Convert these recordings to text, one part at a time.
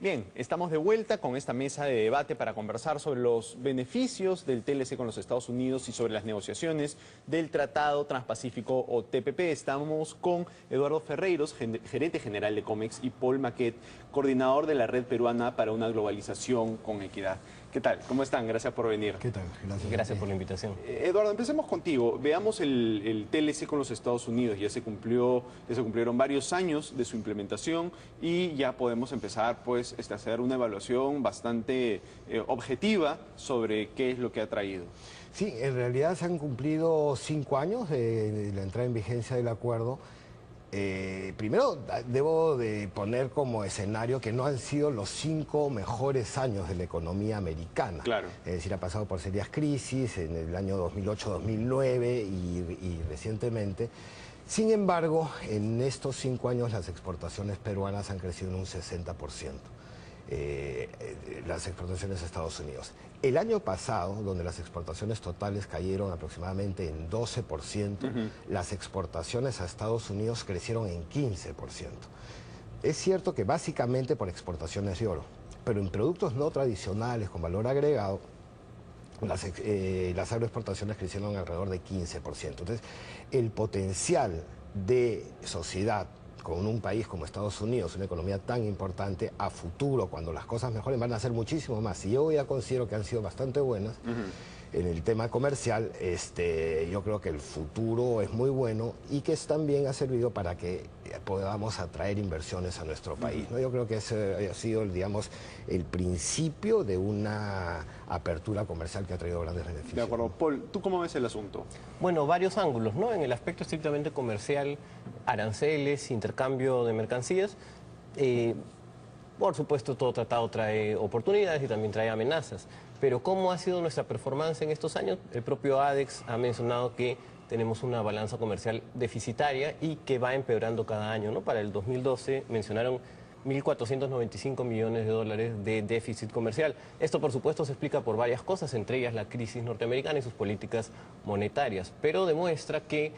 Bien, estamos de vuelta con esta mesa de debate para conversar sobre los beneficios del TLC con los Estados Unidos y sobre las negociaciones del Tratado Transpacífico o TPP. Estamos con Eduardo Ferreiros, gerente general de COMEX, y Paul Maquet, coordinador de la Red Peruana para una Globalización con Equidad. ¿Qué tal? ¿Cómo están? Gracias por venir. ¿Qué tal? Gracias por la invitación. Eduardo, empecemos contigo. Veamos el TLC con los Estados Unidos. Ya se cumplieron varios años de su implementación y ya podemos empezar pues, a hacer una evaluación bastante objetiva sobre qué es lo que ha traído. Sí, en realidad se han cumplido 5 años de la entrada en vigencia del acuerdo. Primero debo de poner como escenario que no han sido los 5 mejores años de la economía americana. Claro. Es decir, ha pasado por serias crisis en el año 2008-2009 y recientemente. Sin embargo, en estos 5 años las exportaciones peruanas han crecido en un 60%. Las exportaciones a Estados Unidos. El año pasado, donde las exportaciones totales cayeron aproximadamente en 12%, las exportaciones a Estados Unidos crecieron en 15%. Es cierto que básicamente por exportaciones de oro, pero en productos no tradicionales con valor agregado, las agroexportaciones crecieron alrededor de 15%. Entonces, el potencial de sociedad con un país como Estados Unidos, una economía tan importante, a futuro, cuando las cosas mejoren, van a ser muchísimo más. Y yo ya considero que han sido bastante buenas. En el tema comercial, yo creo que el futuro es muy bueno y que también ha servido para que podamos atraer inversiones a nuestro país, ¿no? Yo creo que ese ha sido, digamos, el principio de una apertura comercial que ha traído grandes beneficios. De acuerdo. Paul, ¿tú cómo ves el asunto? Bueno, varios ángulos, ¿no? En el aspecto estrictamente comercial, aranceles, intercambio de mercancías. Por supuesto, todo tratado trae oportunidades y también trae amenazas. Pero ¿cómo ha sido nuestra performance en estos años? El propio ADEX ha mencionado que tenemos una balanza comercial deficitaria y que va empeorando cada año, ¿no? Para el 2012 mencionaron 1.495 millones de dólares de déficit comercial. Esto, por supuesto, se explica por varias cosas, entre ellas la crisis norteamericana y sus políticas monetarias, pero demuestra que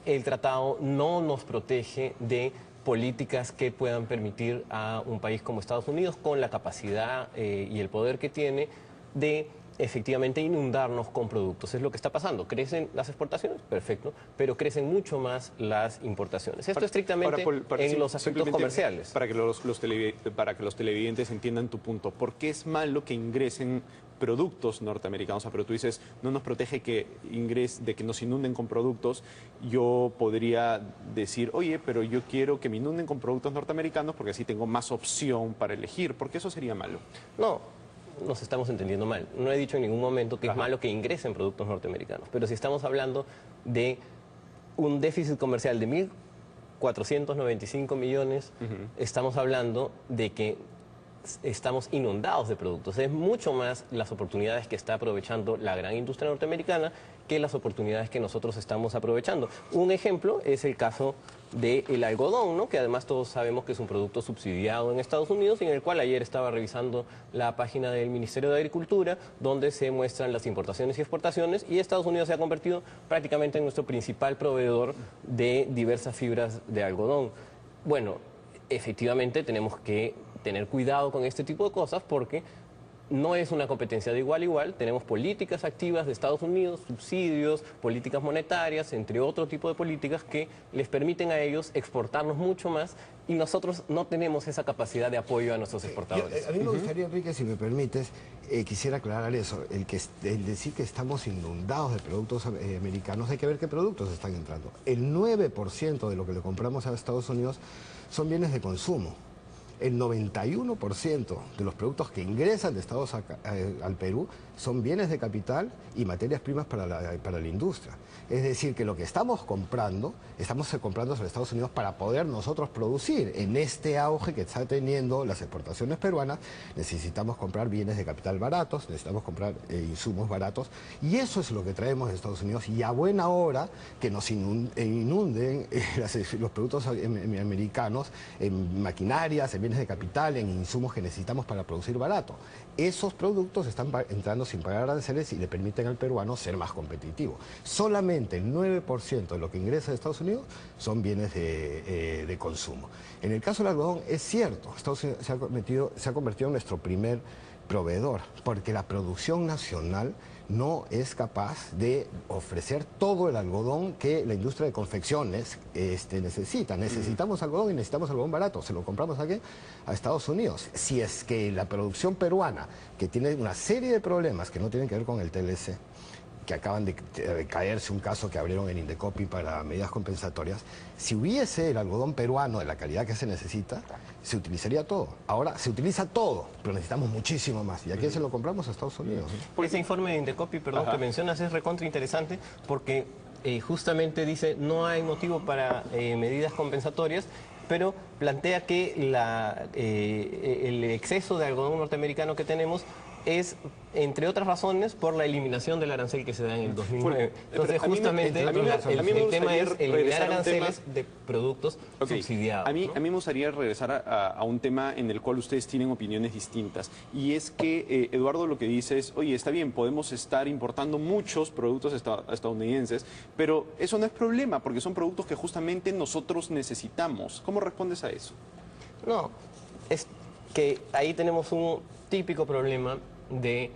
el tratado no nos protege de políticas que puedan permitir a un país como Estados Unidos, con la capacidad y el poder que tiene, de efectivamente inundarnos con productos. Es lo que está pasando. Crecen las exportaciones, perfecto, pero crecen mucho más las importaciones. Esto estrictamente en los aspectos comerciales. Para que los televidentes entiendan tu punto, ¿por qué es malo que ingresen productos norteamericanos? Pero tú dices, no nos protege de que nos inunden con productos. Yo podría decir, oye, pero yo quiero que me inunden con productos norteamericanos porque así tengo más opción para elegir. ¿Por qué eso sería malo? No. Nos estamos entendiendo mal. No he dicho en ningún momento que es malo que ingresen productos norteamericanos, pero si estamos hablando de un déficit comercial de 1.495 millones, estamos hablando de que estamos inundados de productos. Es mucho más las oportunidades que está aprovechando la gran industria norteamericana que las oportunidades que nosotros estamos aprovechando. Un ejemplo es el caso del algodón, ¿no? Que además todos sabemos que es un producto subsidiado en Estados Unidos, y en el cual ayer estaba revisando la página del Ministerio de Agricultura, donde se muestran las importaciones y exportaciones, y Estados Unidos se ha convertido prácticamente en nuestro principal proveedor de diversas fibras de algodón. Bueno, efectivamente tenemos que tener cuidado con este tipo de cosas porque no es una competencia de igual a igual. Tenemos políticas activas de Estados Unidos, subsidios, políticas monetarias, entre otro tipo de políticas que les permiten a ellos exportarnos mucho más, y nosotros no tenemos esa capacidad de apoyo a nuestros exportadores. A mí me gustaría, Enrique, si me permites, quisiera aclarar eso. El decir que estamos inundados de productos americanos, hay que ver qué productos están entrando. El 9% de lo que le compramos a Estados Unidos son bienes de consumo. El 91% de los productos que ingresan de Estados al Perú son bienes de capital y materias primas para la industria. Es decir, que lo que estamos comprando sobre Estados Unidos para poder nosotros producir. En este auge que está teniendo las exportaciones peruanas, necesitamos comprar bienes de capital baratos, necesitamos comprar insumos baratos, y eso es lo que traemos de Estados Unidos, y a buena hora que nos inunden los productos americanos en maquinarias, en bienes de capital, en insumos que necesitamos para producir barato. Esos productos están entrando sin pagar aranceles y le permiten al peruano ser más competitivo. Solamente el 9% de lo que ingresa de Estados Unidos son bienes de consumo. En el caso del algodón es cierto, Estados Unidos se ha convertido en nuestro primer proveedor, porque la producción nacional no es capaz de ofrecer todo el algodón que la industria de confecciones necesita. Necesitamos algodón y necesitamos algodón barato. Se lo compramos aquí a Estados Unidos. Si es que la producción peruana, que tiene una serie de problemas que no tienen que ver con el TLC, que acaban de caerse un caso que abrieron en Indecopi para medidas compensatorias, si hubiese el algodón peruano de la calidad que se necesita, se utilizaría todo. Ahora se utiliza todo, pero necesitamos muchísimo más. ¿Y a quién se lo compramos? A Estados Unidos. Ese informe de Indecopi, perdón, que mencionas es recontra interesante porque justamente dice no hay motivo para medidas compensatorias, pero plantea que el exceso de algodón norteamericano que tenemos es, entre otras razones, por la eliminación del arancel que se da en el 2009. Entonces, justamente, el tema es eliminar aranceles de productos subsidiados. A mí me gustaría regresar a un tema en el cual ustedes tienen opiniones distintas. Y es que, Eduardo, lo que dice es, oye, está bien, podemos estar importando muchos productos estadounidenses, pero eso no es problema, porque son productos que justamente nosotros necesitamos. ¿Cómo respondes a eso? No, es que ahí tenemos un típico problema de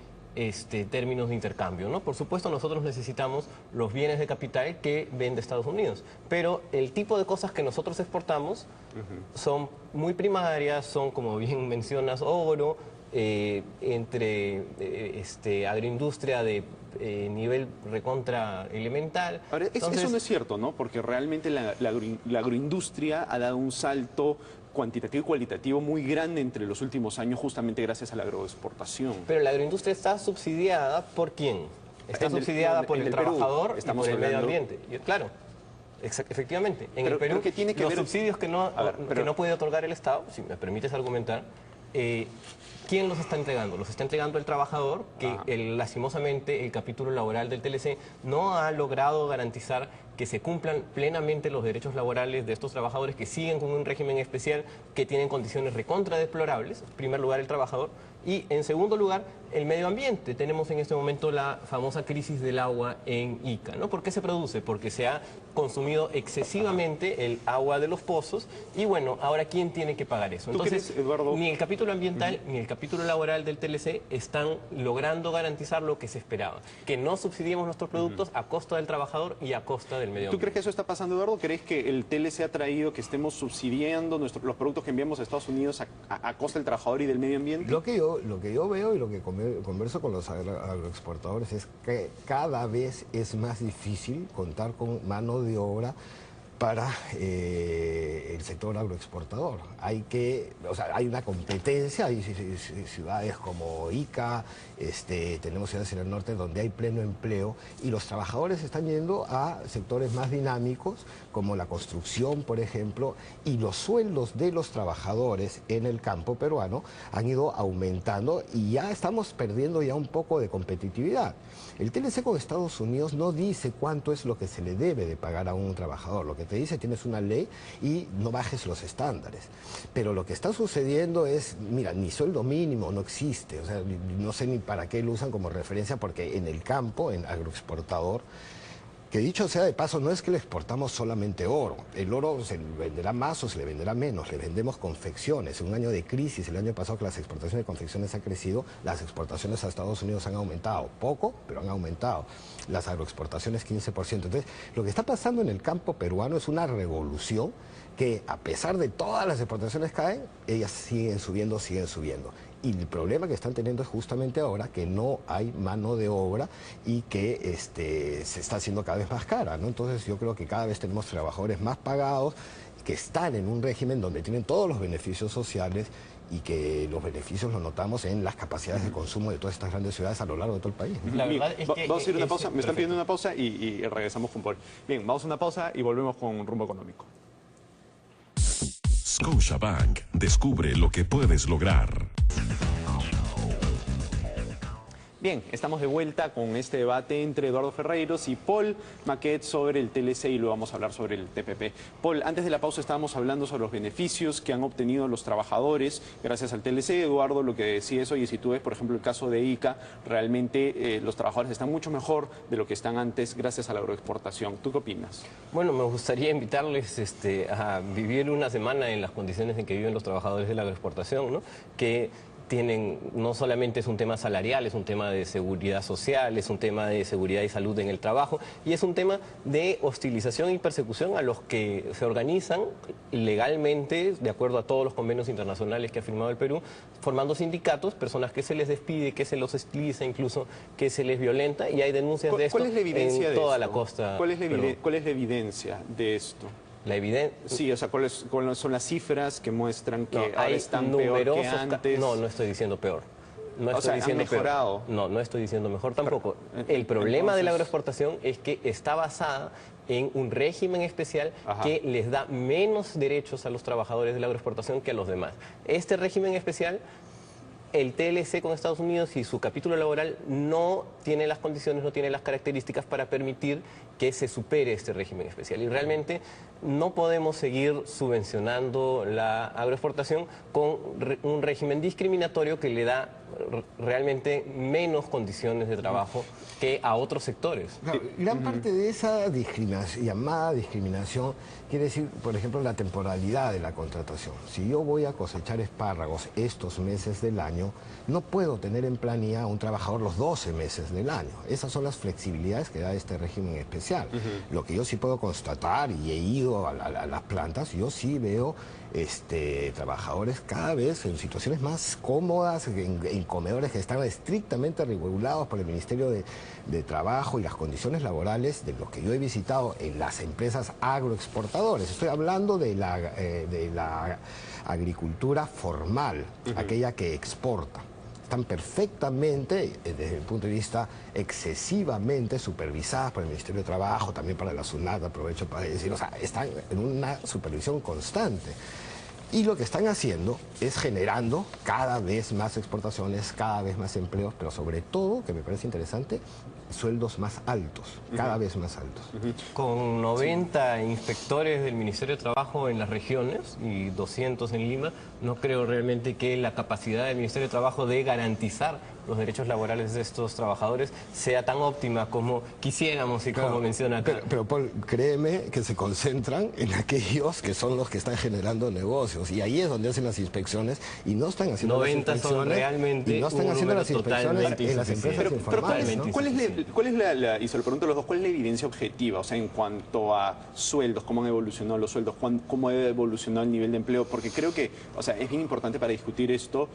términos de intercambio, ¿no? Por supuesto, nosotros necesitamos los bienes de capital que vende Estados Unidos, pero el tipo de cosas que nosotros exportamos son muy primarias, son, como bien mencionas, oro, entre agroindustria de nivel recontra elemental. Ahora, entonces, eso no es cierto, ¿no? Porque realmente la agroindustria ha dado un salto cuantitativo y cualitativo muy grande entre los últimos años, justamente gracias a la agroexportación. Pero la agroindustria está subsidiada ¿por quién? Está subsidiada por el trabajador y por el medio ambiente. Claro, efectivamente. En el Perú, que tiene que los ver... subsidios que no puede otorgar el Estado, si me permites argumentar, ¿quién los está entregando? Los está entregando el trabajador, que lastimosamente el capítulo laboral del TLC no ha logrado garantizar que se cumplan plenamente los derechos laborales de estos trabajadores que siguen con un régimen especial, que tienen condiciones recontra deplorables. En primer lugar, el trabajador. Y en segundo lugar, el medio ambiente. Tenemos en este momento la famosa crisis del agua en Ica, ¿no? ¿Por qué se produce? Porque se ha consumido excesivamente el agua de los pozos y bueno, ahora ¿quién tiene que pagar eso? Entonces, Eduardo, ni el capítulo ambiental ni el capítulo laboral del TLC están logrando garantizar lo que se esperaba, que no subsidiemos nuestros productos a costa del trabajador y a costa del medio ambiente. ¿Tú crees que eso está pasando, Eduardo? ¿Crees que el TLC ha traído que estemos subsidiando los productos que enviamos a Estados Unidos a costa del trabajador y del medio ambiente? Lo que yo veo y lo que converso con los agroexportadores es que cada vez es más difícil contar con mano de obra para el sector agroexportador. Hay una competencia, hay ciudades como Ica, tenemos ciudades en el norte donde hay pleno empleo y los trabajadores están yendo a sectores más dinámicos como la construcción, por ejemplo, y los sueldos de los trabajadores en el campo peruano han ido aumentando y ya estamos perdiendo ya un poco de competitividad. El TLC con Estados Unidos no dice cuánto es lo que se le debe de pagar a un trabajador. Lo que te dice, tienes una ley y no bajes los estándares. Pero lo que está sucediendo es, mira, ni sueldo mínimo no existe. O sea, no sé ni para qué lo usan como referencia porque en el campo, en agroexportador, que dicho sea de paso, no es que le exportamos solamente oro. El oro se le venderá más o se le venderá menos. Le vendemos confecciones. En un año de crisis, el año pasado que las exportaciones de confecciones han crecido, las exportaciones a Estados Unidos han aumentado. Poco, pero han aumentado. Las agroexportaciones 15%. Entonces, lo que está pasando en el campo peruano es una revolución que, a pesar de todas las exportaciones caen, ellas siguen subiendo, siguen subiendo. Y el problema que están teniendo es justamente ahora que no hay mano de obra y que se está haciendo cada vez más cara, ¿no? Entonces yo creo que cada vez tenemos trabajadores más pagados que están en un régimen donde tienen todos los beneficios sociales y que los beneficios los notamos en las capacidades de consumo de todas estas grandes ciudades a lo largo de todo el país. La verdad es que vamos a ir a una pausa, me están pidiendo una pausa y regresamos con Paul. Bien, vamos a una pausa y volvemos con Rumbo Económico. Scotiabank, descubre lo que puedes lograr. Bien, estamos de vuelta con este debate entre Eduardo Ferreiros y Paul Maquet sobre el TLC y luego vamos a hablar sobre el TPP. Paul, antes de la pausa estábamos hablando sobre los beneficios que han obtenido los trabajadores gracias al TLC. Eduardo lo que decía es, oye, si tú ves, por ejemplo, el caso de ICA, realmente los trabajadores están mucho mejor de lo que están antes gracias a la agroexportación. ¿Tú qué opinas? Bueno, me gustaría invitarles a vivir una semana en las condiciones en que viven los trabajadores de la agroexportación, ¿no? Que tienen, no solamente es un tema salarial, es un tema de seguridad social, es un tema de seguridad y salud en el trabajo y es un tema de hostilización y persecución a los que se organizan legalmente, de acuerdo a todos los convenios internacionales que ha firmado el Perú, formando sindicatos, personas que se les despide, que se los hostiliza, incluso que se les violenta, y hay denuncias de esto ¿Cuál es la evidencia en de toda esto? la costa. ¿Cuál es la evidencia de esto? La evidencia. Sí, o sea, ¿cuáles son las cifras que muestran que No, ahora hay están peor que numerosos antes? No estoy diciendo peor. No O estoy sea, ¿han diciendo mejorado? peor. No estoy diciendo mejor tampoco. Pero, el problema de la entonces... agroexportación es que está basada en un régimen especial Ajá. que les da menos derechos a los trabajadores de la agroexportación que a los demás. Este régimen especial, el TLC con Estados Unidos y su capítulo laboral no tiene las condiciones, no tiene las características para permitir que se supere este régimen especial. Y realmente no podemos seguir subvencionando la agroexportación con un régimen discriminatorio que le da realmente menos condiciones de trabajo que a otros sectores. Claro, gran parte de esa llamada discriminación quiere decir, por ejemplo, la temporalidad de la contratación. Si yo voy a cosechar espárragos estos meses del año, no puedo tener en planilla a un trabajador los 12 meses del año. Esas son las flexibilidades que da este régimen especial. Lo que yo sí puedo constatar, y he ido a las plantas, yo sí veo trabajadores cada vez en situaciones más cómodas, en comedores que están estrictamente regulados por el Ministerio de Trabajo y las condiciones laborales de los que yo he visitado en las empresas agroexportadoras. Estoy hablando de la agricultura formal, aquella que exporta. Están perfectamente, desde el punto de vista excesivamente supervisadas por el Ministerio de Trabajo, también para la SUNAT, aprovecho para decir, o sea, están en una supervisión constante. Y lo que están haciendo es generando cada vez más exportaciones, cada vez más empleos, pero sobre todo, que me parece interesante, sueldos más altos, cada vez más altos. Con 90 inspectores del Ministerio de Trabajo en las regiones y 200 en Lima, no creo realmente que la capacidad del Ministerio de Trabajo de garantizar los derechos laborales de estos trabajadores sea tan óptima como quisiéramos y como menciona acá. Pero Paul, créeme que se concentran en aquellos que son los que están generando negocios y ahí es donde hacen las inspecciones y no están haciendo 90 las inspecciones son realmente y no están un haciendo número las inspecciones totalmente en las empresas Pero informales, ¿no? ¿cuál es y se lo pregunto a los dos, ¿cuál es la evidencia objetiva? O sea, en cuanto a sueldos, cómo han evolucionado los sueldos, cómo ha evolucionado el nivel de empleo, porque creo que, o sea, es bien importante para discutir esto,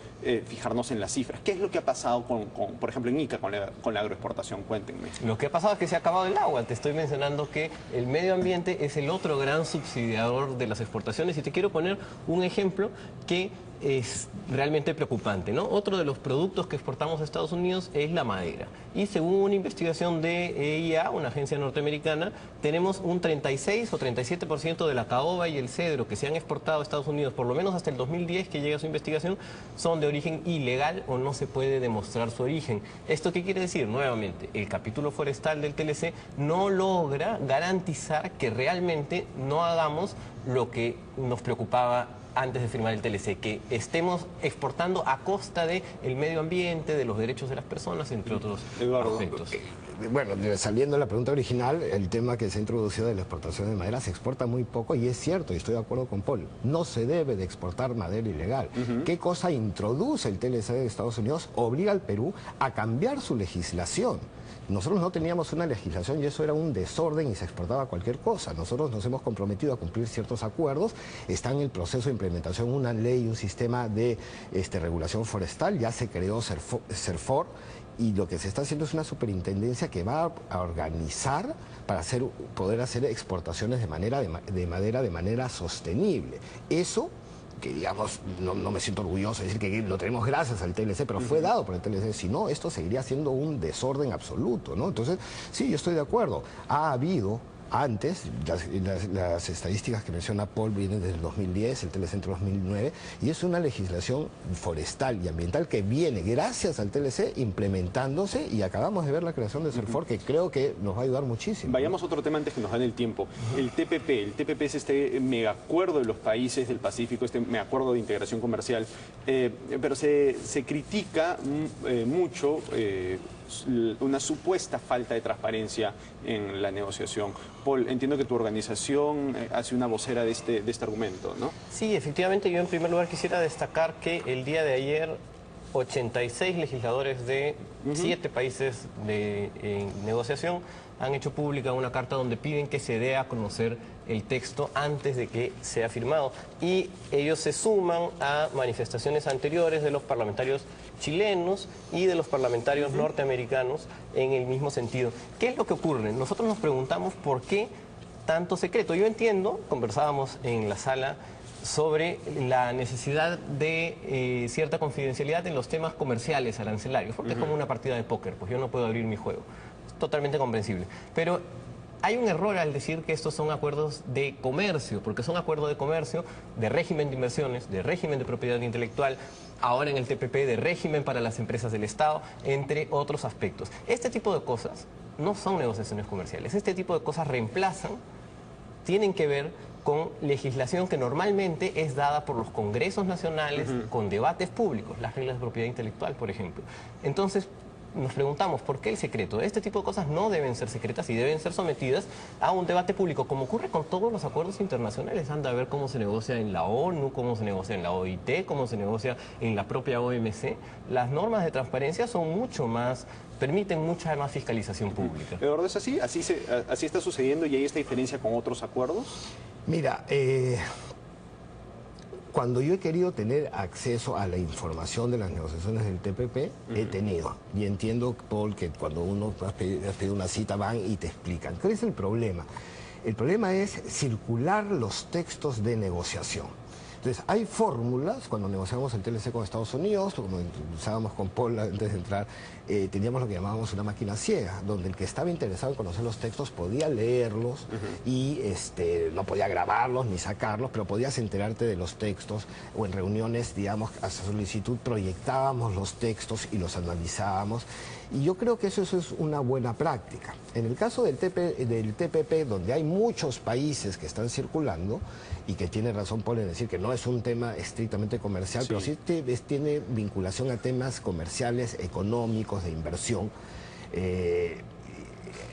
fijarnos en las cifras. ¿Qué es lo que ha pasado por ejemplo, en ICA con la agroexportación? Cuéntenme. Lo que ha pasado es que se ha acabado el agua. Te estoy mencionando que el medio ambiente es el otro gran subsidiador de las exportaciones y te quiero poner un ejemplo que es realmente preocupante, ¿no? Otro de los productos que exportamos a Estados Unidos es la madera. Y según una investigación de EIA, una agencia norteamericana, tenemos un 36 o 37% de la caoba y el cedro que se han exportado a Estados Unidos, por lo menos hasta el 2010 que llega su investigación, son de origen ilegal o no se puede demostrar su origen. ¿Esto qué quiere decir? Nuevamente, el capítulo forestal del TLC no logra garantizar que realmente no hagamos lo que nos preocupaba antes de firmar el TLC, que estemos exportando a costa del medio ambiente, de los derechos de las personas, entre otros aspectos. Bueno, saliendo de la pregunta original, el tema que se ha introducido de la exportación de madera se exporta muy poco y es cierto, y estoy de acuerdo con Paul, no se debe de exportar madera ilegal. ¿Qué cosa introduce el TLC de Estados Unidos? Obliga al Perú a cambiar su legislación. Nosotros no teníamos una legislación y eso era un desorden y se exportaba cualquier cosa. Nosotros nos hemos comprometido a cumplir ciertos acuerdos. Está en el proceso de implementación una ley y un sistema de regulación forestal. Ya se creó CERFOR y lo que se está haciendo es una superintendencia que va a organizar para poder hacer exportaciones de madera de manera sostenible. Eso que digamos, no me siento orgulloso de decir que lo tenemos gracias al TLC, pero fue dado por el TLC, si no, esto seguiría siendo un desorden absoluto, ¿no? Entonces, sí, yo estoy de acuerdo, ha habido antes, las estadísticas que menciona Paul vienen desde el 2010, el Telecentro 2009, y es una legislación forestal y ambiental que viene, gracias al TLC, implementándose, y acabamos de ver la creación de CERFOR, que creo que nos va a ayudar muchísimo. Vayamos a otro tema antes que nos gane el tiempo. El TPP es este megacuerdo de los países del Pacífico, este megacuerdo de integración comercial, pero se critica mucho una supuesta falta de transparencia en la negociación. Paul, entiendo que tu organización hace una vocera de este argumento, ¿no? Sí, efectivamente, yo en primer lugar quisiera destacar que el día de ayer 86 legisladores de 7 países de negociación han hecho pública una carta donde piden que se dé a conocer el texto antes de que sea firmado. Y ellos se suman a manifestaciones anteriores de los parlamentarios chilenos y de los parlamentarios norteamericanos en el mismo sentido. ¿Qué es lo que ocurre? Nosotros nos preguntamos por qué tanto secreto. Yo entiendo, conversábamos en la sala sobre la necesidad de cierta confidencialidad en los temas comerciales, arancelarios, porque es como una partida de póker, pues yo no puedo abrir mi juego. Es totalmente comprensible. Pero hay un error al decir que estos son acuerdos de comercio, porque son acuerdos de comercio, de régimen de inversiones, de régimen de propiedad intelectual, ahora en el TPP de régimen para las empresas del Estado, entre otros aspectos. Este tipo de cosas no son negociaciones comerciales. Este tipo de cosas reemplazan, tienen que ver con legislación que normalmente es dada por los congresos nacionales con debates públicos, las reglas de propiedad intelectual, por ejemplo. Entonces, nos preguntamos por qué el secreto. Este tipo de cosas no deben ser secretas y deben ser sometidas a un debate público, como ocurre con todos los acuerdos internacionales. Anda a ver cómo se negocia en la ONU, cómo se negocia en la OIT, cómo se negocia en la propia OMC. Las normas de transparencia son mucho más, permiten mucha más fiscalización pública. Eduardo, ¿es así? ¿Así está sucediendo y hay esta diferencia con otros acuerdos? Mira, cuando yo he querido tener acceso a la información de las negociaciones del TPP, he tenido. Y entiendo, Paul, que cuando uno has pedido una cita van y te explican. ¿Cuál es el problema? El problema es circular los textos de negociación. Entonces, hay fórmulas, cuando negociamos el TLC con Estados Unidos, como usábamos con Paul antes de entrar, teníamos lo que llamábamos una máquina ciega, donde el que estaba interesado en conocer los textos podía leerlos y no podía grabarlos ni sacarlos, pero podías enterarte de los textos, o en reuniones, digamos, a solicitud proyectábamos los textos y los analizábamos. Y yo creo que eso es una buena práctica. En el caso del TPP, donde hay muchos países que están circulando, y que tiene razón Paul en decir que no es un tema estrictamente comercial, pero sí tiene vinculación a temas comerciales, económicos, de inversión,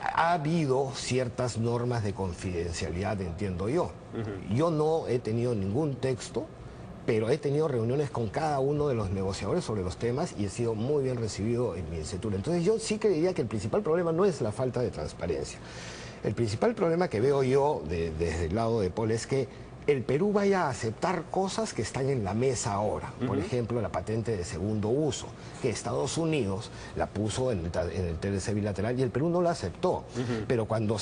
ha habido ciertas normas de confidencialidad, entiendo yo. Yo no he tenido ningún texto, pero he tenido reuniones con cada uno de los negociadores sobre los temas y he sido muy bien recibido en mi instituto. Entonces yo sí creería que el principal problema no es la falta de transparencia. El principal problema que veo yo desde el lado de Paul es que el Perú vaya a aceptar cosas que están en la mesa ahora. Por ejemplo, la patente de segundo uso, que Estados Unidos la puso en el TLC bilateral y el Perú no la aceptó. Pero cuando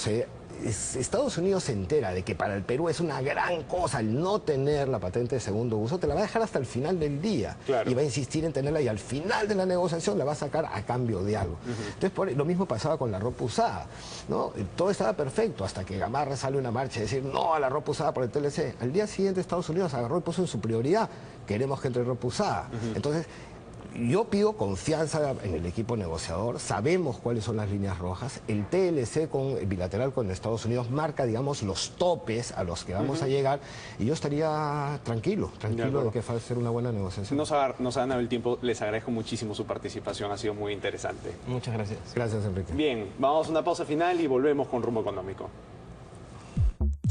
Estados Unidos se entera de que para el Perú es una gran cosa el no tener la patente de segundo uso, te la va a dejar hasta el final del día. Claro. Y va a insistir en tenerla y al final de la negociación la va a sacar a cambio de algo. Entonces, lo mismo pasaba con la ropa usada, ¿no? Todo estaba perfecto hasta que Gamarra sale una marcha y decir no a la ropa usada por el TLC. Al día siguiente Estados Unidos agarró y puso en su prioridad, queremos que entre ropa usada. Entonces, yo pido confianza en el equipo negociador, sabemos cuáles son las líneas rojas, el TLC bilateral con Estados Unidos marca, digamos, los topes a los que vamos a llegar y yo estaría tranquilo de que va a ser una buena negociación. Nos ha ganado el tiempo, les agradezco muchísimo su participación, ha sido muy interesante. Muchas gracias. Gracias, Enrique. Bien, vamos a una pausa final y volvemos con Rumbo Económico.